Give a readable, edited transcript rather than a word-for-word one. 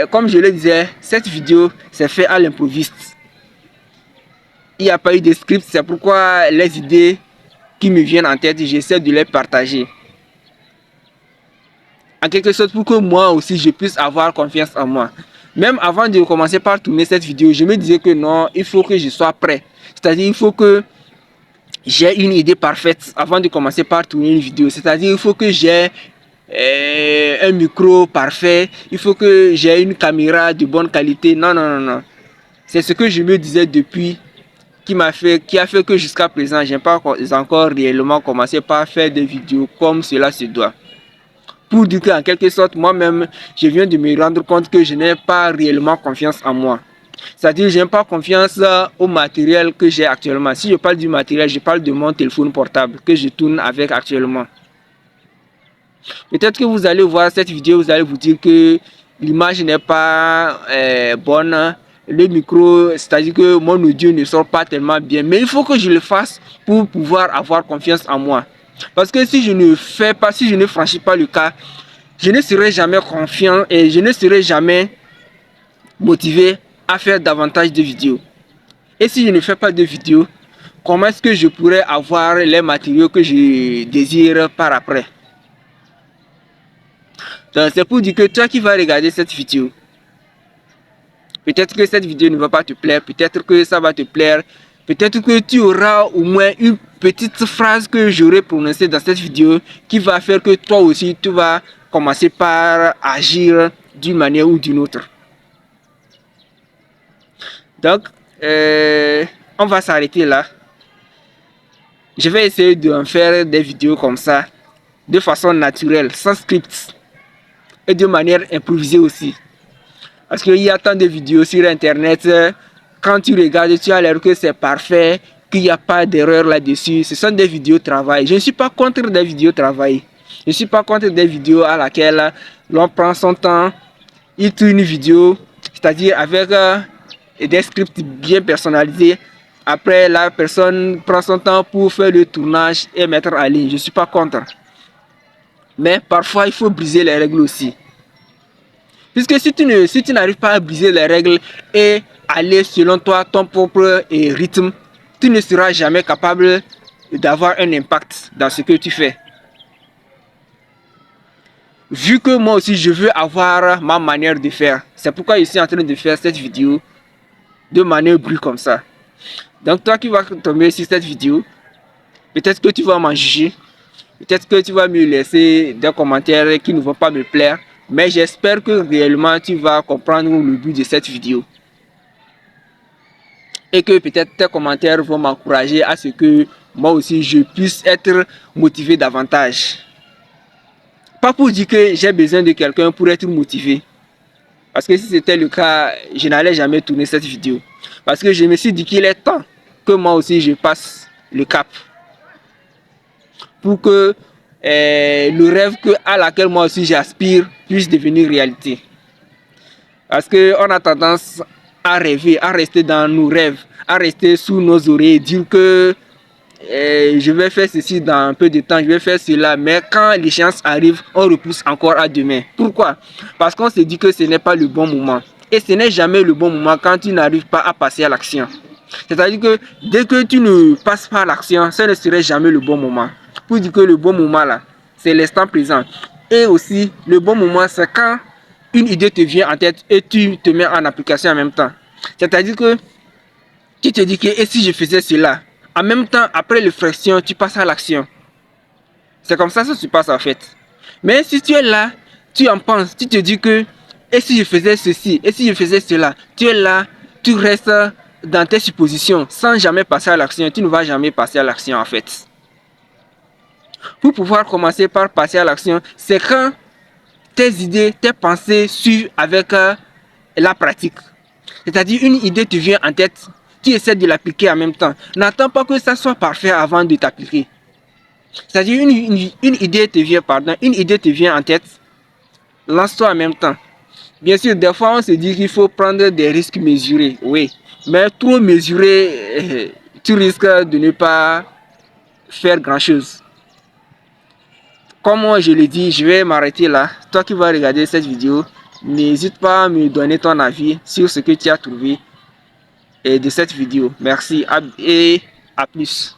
comme je le disais, cette vidéo c'est fait à l'improviste. Il n'y a pas eu de script, c'est pourquoi les idées qui me viennent en tête, j'essaie de les partager. En quelque sorte pour que moi aussi je puisse avoir confiance en moi. Même avant de commencer par tourner cette vidéo, je me disais que non, il faut que je sois prêt. C'est-à-dire il faut que j'ai une idée parfaite avant de commencer par tourner une vidéo. C'est-à-dire il faut que j'ai un micro parfait, il faut que j'ai une caméra de bonne qualité. Non, non, non, non. C'est ce que je me disais depuis qui a fait que jusqu'à présent, je n'ai pas encore réellement commencé par faire des vidéos comme cela se doit. Pour dire qu'en quelque sorte, moi-même, je viens de me rendre compte que je n'ai pas réellement confiance en moi. C'est-à-dire que je n'ai pas confiance au matériel que j'ai actuellement. Si je parle du matériel, je parle de mon téléphone portable que je tourne avec actuellement. Peut-être que vous allez voir cette vidéo, vous allez vous dire que l'image n'est pas bonne. Le micro, c'est-à-dire que mon audio ne sort pas tellement bien. Mais il faut que je le fasse pour pouvoir avoir confiance en moi. Parce que si je ne fais pas, si je ne franchis pas le cas, je ne serai jamais confiant et je ne serai jamais motivé à faire davantage de vidéos. Et si je ne fais pas de vidéos, comment est-ce que je pourrais avoir les matériaux que je désire par après? Donc c'est pour dire que toi qui vas regarder cette vidéo, peut-être que cette vidéo ne va pas te plaire, peut-être que ça va te plaire, peut-être que tu auras au moins une petite phrase que j'aurai prononcée dans cette vidéo qui va faire que toi aussi tu vas commencer par agir d'une manière ou d'une autre. Donc, on va s'arrêter là. Je vais essayer de faire des vidéos comme ça, de façon naturelle, sans script et de manière improvisée aussi. Parce qu'il y a tant de vidéos sur internet, quand tu regardes, tu as l'air que c'est parfait, qu'il n'y a pas d'erreur là-dessus. Ce sont des vidéos travail. Je ne suis pas contre des vidéos travail. Je ne suis pas contre des vidéos à laquelle l'on prend son temps, il tourne une vidéo, c'est-à-dire avec des scripts bien personnalisés. Après, la personne prend son temps pour faire le tournage et mettre en ligne. Je ne suis pas contre. Mais parfois, il faut briser les règles aussi. Puisque si tu n'arrives pas à briser les règles et aller selon toi, ton propre rythme, tu ne seras jamais capable d'avoir un impact dans ce que tu fais. Vu que moi aussi je veux avoir ma manière de faire, c'est pourquoi je suis en train de faire cette vidéo de manière brute comme ça. Donc toi qui vas tomber sur cette vidéo, peut-être que tu vas m'en juger, peut-être que tu vas me laisser des commentaires qui ne vont pas me plaire. Mais j'espère que réellement tu vas comprendre le but de cette vidéo. Et que peut-être tes commentaires vont m'encourager à ce que moi aussi je puisse être motivé davantage. Pas pour dire que j'ai besoin de quelqu'un pour être motivé. Parce que si c'était le cas, je n'allais jamais tourner cette vidéo. Parce que je me suis dit qu'il est temps que moi aussi je passe le cap. Pour que le rêve à laquelle moi aussi j'aspire puisse devenir réalité. Parce qu'on a tendance à rêver, à rester dans nos rêves, à rester sous nos oreilles, dire que je vais faire ceci dans un peu de temps, je vais faire cela. Mais quand l'échéance arrive, on repousse encore à demain. Pourquoi? Parce qu'on se dit que ce n'est pas le bon moment. Et ce n'est jamais le bon moment quand tu n'arrives pas à passer à l'action. C'est-à-dire que dès que tu ne passes pas à l'action, ce ne serait jamais le bon moment. Pour dire que le bon moment là, c'est l'instant présent. Et aussi, le bon moment, c'est quand une idée te vient en tête et tu te mets en application en même temps. C'est-à-dire que tu te dis que et si je faisais cela, en même temps, après réflexion, tu passes à l'action. C'est comme ça que ça se passe en fait. Mais si tu es là, tu en penses, tu te dis que et si je faisais ceci, et si je faisais cela, tu es là, tu restes dans tes suppositions sans jamais passer à l'action. Tu ne vas jamais passer à l'action en fait. Pour pouvoir commencer par passer à l'action, c'est quand tes idées, tes pensées suivent avec la pratique. C'est-à-dire une idée te vient en tête, tu essaies de l'appliquer en même temps. N'attends pas que ça soit parfait avant de t'appliquer. C'est-à-dire une idée te vient, une idée te vient en tête, lance-toi en même temps. Bien sûr, des fois on se dit qu'il faut prendre des risques mesurés, oui. Mais trop mesuré, tu risques de ne pas faire grand-chose. Comme moi je l'ai dit, je vais m'arrêter là. Toi qui vas regarder cette vidéo, N'hésite pas à me donner ton avis sur ce que tu as trouvé de cette vidéo. Merci et à plus.